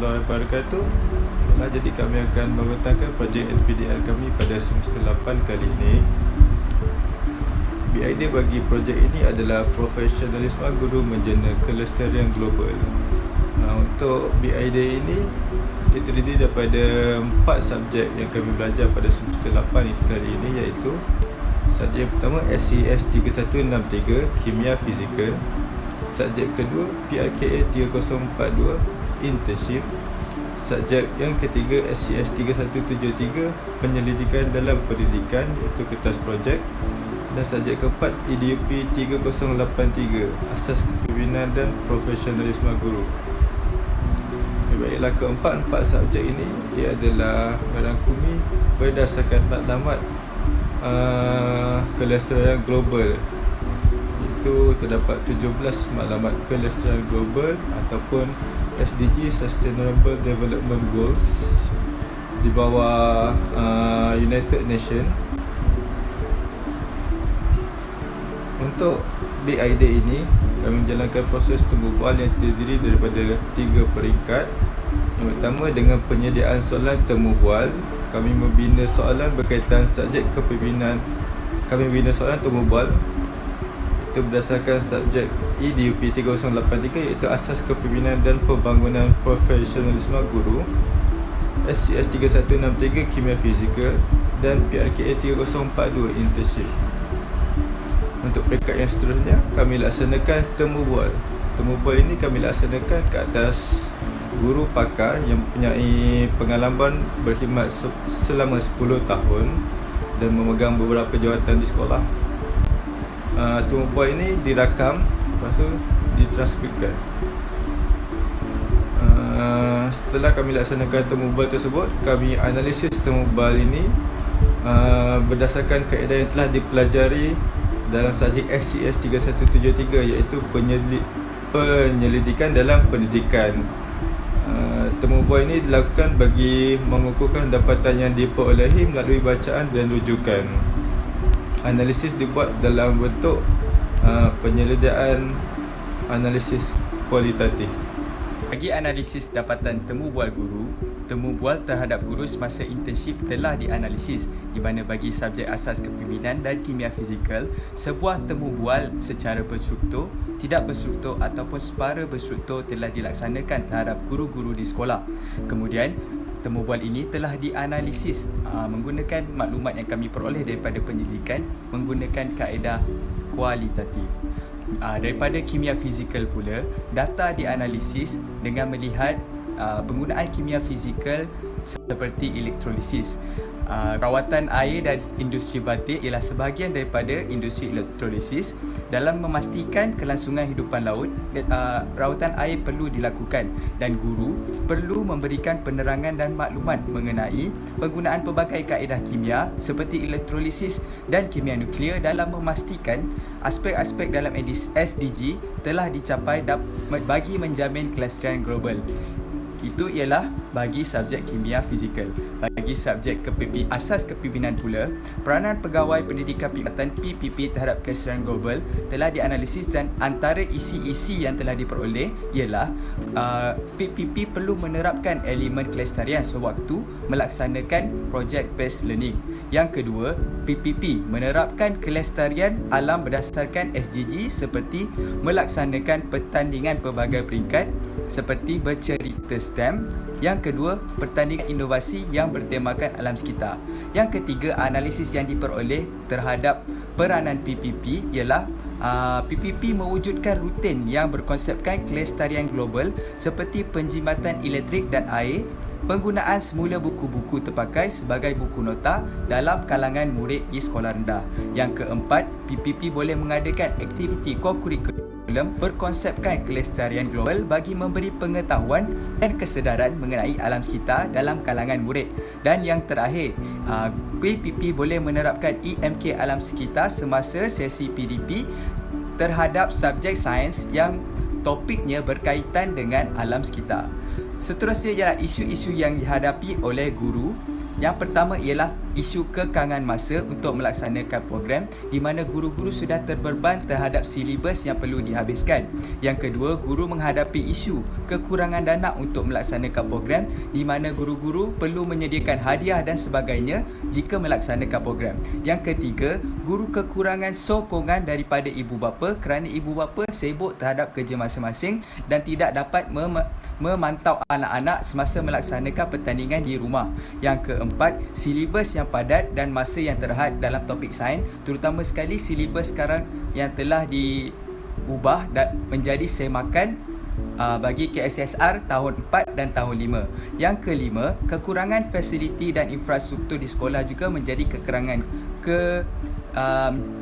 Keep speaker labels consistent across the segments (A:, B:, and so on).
A: warahmatullahi wabarakatuh. Jadi kami akan membentangkan projek NPDR kami pada semester 8 kali ini. BID bagi projek ini adalah Profesionalisme Guru Menjana Kelestarian Global. Untuk BID ini dia terdiri daripada 4 subjek yang kami belajar pada semester 8 kali ini, iaitu subjek yang pertama SES 3163 Kimia Fizikal, subjek kedua PRKA 3042 Internship, subjek yang ketiga SCS 3173 Penyelidikan dalam Pendidikan iaitu kertas projek, dan subjek keempat EDUP 3083 Asas Kepimpinan dan Profesionalisme Guru. Baiklah, keempat subjek ini ia adalah merangkumi berdasarkan matlamat kelestarian global. Itu terdapat 17 matlamat kelestarian global ataupun SDG Sustainable Development Goals di bawah United Nations. Untuk BID ini kami menjalankan proses temu bual yang terdiri daripada 3 peringkat. Yang pertama, dengan penyediaan soalan temu bual, kami membina soalan berkaitan subjek kepimpinan. Kami membina soalan temu bual itu berdasarkan subjek EDUP 3083 iaitu Asas Kepimpinan dan Pembangunan Profesionalisme Guru, SCS 3163 Kimia Fizikal, dan PRKA 3042 Internship. Untuk peringkat yang seterusnya, kami laksanakan temu bual. Temu bual ini kami laksanakan ke atas guru pakar yang mempunyai pengalaman berkhidmat selama 10 tahun dan memegang beberapa jawatan di sekolah. Temu bual ini dirakam, lepas tu ditranskripkan. Setelah kami laksanakan temu bual tersebut, kami analisis temu bual ini berdasarkan kaedah yang telah dipelajari dalam subjek SCS 3173 iaitu penyelidikan dalam pendidikan. Temu bual ini dilakukan bagi mengukuhkan dapatan yang diperolehi melalui bacaan dan rujukan. Analisis dibuat dalam bentuk penyelidikan analisis kualitatif.
B: Bagi analisis dapatan temu bual guru, temu bual terhadap guru semasa internship telah dianalisis, di mana bagi subjek asas kepimpinan dan kimia fizikal, sebuah temu bual secara berstruktur, tidak berstruktur ataupun separa berstruktur telah dilaksanakan terhadap guru-guru di sekolah. Kemudian, temu bual ini telah dianalisis menggunakan maklumat yang kami peroleh daripada penyelidikan menggunakan kaedah kualitatif. Daripada kimia fizikal pula, data dianalisis dengan melihat penggunaan kimia fizikal seperti elektrolisis. Rawatan air dan industri batik ialah sebahagian daripada industri elektrolisis. Dalam memastikan kelangsungan hidupan laut, rawatan air perlu dilakukan dan guru perlu memberikan penerangan dan maklumat mengenai penggunaan pelbagai kaedah kimia seperti elektrolisis dan kimia nuklear dalam memastikan aspek-aspek dalam SDG telah dicapai bagi menjamin kelestarian global. Itu ialah bagi subjek kimia fizikal. Bagi subjek asas kepimpinan pula, peranan pegawai pendidikan tingkatan PPP terhadap kelestarian global telah dianalisis, dan antara isi-isi yang telah diperoleh ialah PPP perlu menerapkan elemen kelestarian sewaktu melaksanakan project based learning. Yang kedua, PPP menerapkan kelestarian alam berdasarkan SDG seperti melaksanakan pertandingan pelbagai peringkat seperti bercerita STEM. Yang kedua, pertandingan inovasi yang bertemakan alam sekitar. Yang ketiga, analisis yang diperoleh terhadap peranan PPP ialah PPP mewujudkan rutin yang berkonsepkan kelestarian global seperti penjimatan elektrik dan air, penggunaan semula buku-buku terpakai sebagai buku nota dalam kalangan murid di sekolah rendah. Yang keempat, PPP boleh mengadakan aktiviti co-curricular berkonsepkan kelestarian global bagi memberi pengetahuan dan kesedaran mengenai alam sekitar dalam kalangan murid. Dan yang terakhir, PPP boleh menerapkan EMK alam sekitar semasa sesi PDP terhadap subjek sains yang topiknya berkaitan dengan alam sekitar. Seterusnya ialah isu-isu yang dihadapi oleh guru. Yang pertama ialah isu kekangan masa untuk melaksanakan program di mana guru-guru sudah terbeban terhadap silibus yang perlu dihabiskan. Yang kedua, guru menghadapi isu kekurangan dana untuk melaksanakan program di mana guru-guru perlu menyediakan hadiah dan sebagainya jika melaksanakan program. Yang ketiga, guru kekurangan sokongan daripada ibu bapa kerana ibu bapa sibuk terhadap kerja masing-masing dan tidak dapat memantau anak-anak semasa melaksanakan pertandingan di rumah. Yang keempat, silibus yang padat dan masa yang terhad dalam topik sains, terutama sekali silibus sekarang yang telah diubah dan menjadi semakan bagi KSSR tahun 4 dan tahun 5. Yang kelima, kekurangan fasiliti dan infrastruktur di sekolah juga menjadi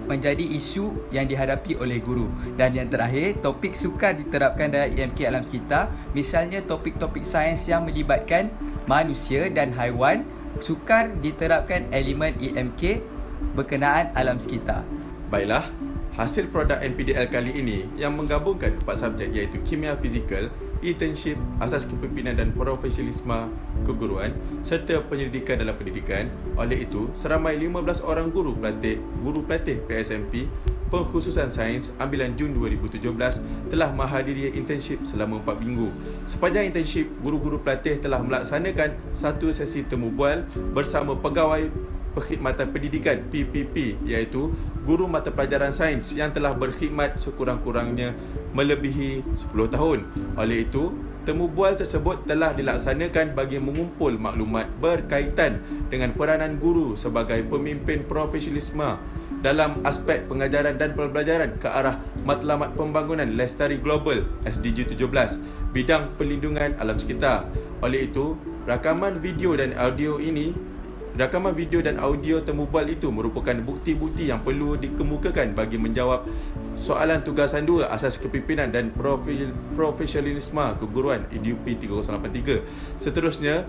B: menjadi isu yang dihadapi oleh guru. Dan yang terakhir, topik sukar diterapkan dalam IMK Alam Sekitar. Misalnya topik-topik sains yang melibatkan manusia dan haiwan sukar diterapkan elemen IMK berkenaan alam sekitar.
C: Baiklah, hasil produk MPDL kali ini yang menggabungkan 4 subjek iaitu Kimia Fizikal, Internship, Asas Kepimpinan dan Profesionalisme Keguruan serta Penyelidikan dalam Pendidikan. Oleh itu, seramai 15 orang guru pelatih PSMP Pengkhususan Sains ambilan Jun 2017 telah menghadiri internship selama 4 minggu. Sepanjang internship, guru-guru pelatih telah melaksanakan satu sesi temu bual bersama pegawai Perkhidmatan Pendidikan PPP iaitu guru mata pelajaran sains yang telah berkhidmat sekurang-kurangnya melebihi 10 tahun. Oleh itu, temu bual tersebut telah dilaksanakan bagi mengumpul maklumat berkaitan dengan peranan guru sebagai pemimpin profesionalisme dalam aspek pengajaran dan pembelajaran ke arah matlamat pembangunan Lestari Global SDG 17 bidang perlindungan alam sekitar. Oleh itu, rakaman video dan audio temu bual itu merupakan bukti-bukti yang perlu dikemukakan bagi menjawab soalan tugasan 2 Asas Kepimpinan dan Profesionalisme Keguruan EDUP 3083. Seterusnya,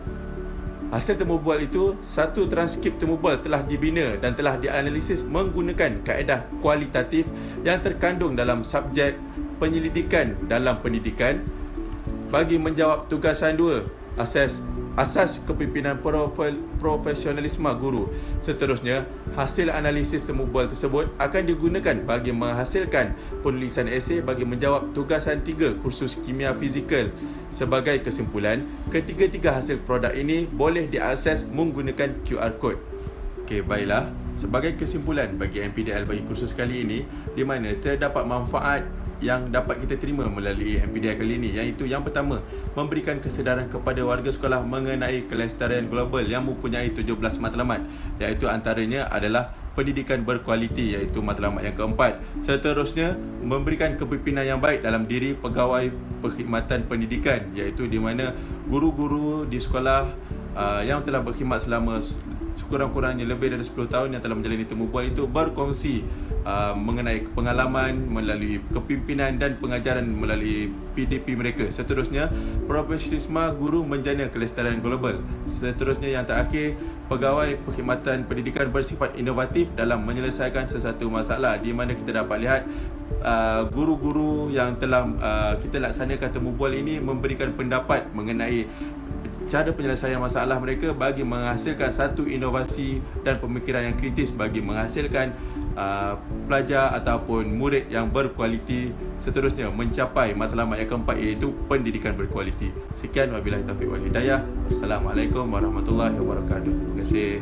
C: hasil temu bual itu, satu transkrip temu bual telah dibina dan telah dianalisis menggunakan kaedah kualitatif yang terkandung dalam subjek penyelidikan dalam pendidikan bagi menjawab tugasan 2 Asas Kepimpinan Profesionalisme Guru. Seterusnya, hasil analisis temu bual tersebut akan digunakan bagi menghasilkan penulisan esei bagi menjawab tugasan 3 kursus Kimia Fizikal. Sebagai kesimpulan, ketiga-tiga hasil produk ini boleh diakses menggunakan QR Code. Okey, baiklah. Sebagai kesimpulan bagi MPDL bagi kursus kali ini, di mana terdapat manfaat yang dapat kita terima melalui MPDL kali ini, iaitu yang pertama, memberikan kesedaran kepada warga sekolah mengenai kelestarian global yang mempunyai 17 matlamat, iaitu antaranya adalah pendidikan berkualiti, iaitu matlamat yang keempat. Seterusnya, memberikan kepimpinan yang baik dalam diri pegawai perkhidmatan pendidikan, iaitu di mana guru-guru di sekolah yang telah berkhidmat selama sekurang-kurangnya lebih dari 10 tahun yang telah menjalani temu bual itu berkongsi mengenai pengalaman melalui kepimpinan dan pengajaran melalui PDP mereka. Seterusnya, profesionalisme guru menjana kelestarian global. Seterusnya, yang terakhir, pegawai perkhidmatan pendidikan bersifat inovatif dalam menyelesaikan sesuatu masalah, di mana kita dapat lihat guru-guru yang telah kita laksanakan temu bual ini memberikan pendapat mengenai cara penyelesaian masalah mereka bagi menghasilkan satu inovasi dan pemikiran yang kritis bagi menghasilkan pelajar ataupun murid yang berkualiti. Seterusnya, mencapai matlamat yang keempat, iaitu pendidikan berkualiti. Sekian, wabillahi taufiq wal hidayah. Assalamualaikum warahmatullahi wabarakatuh. Terima kasih.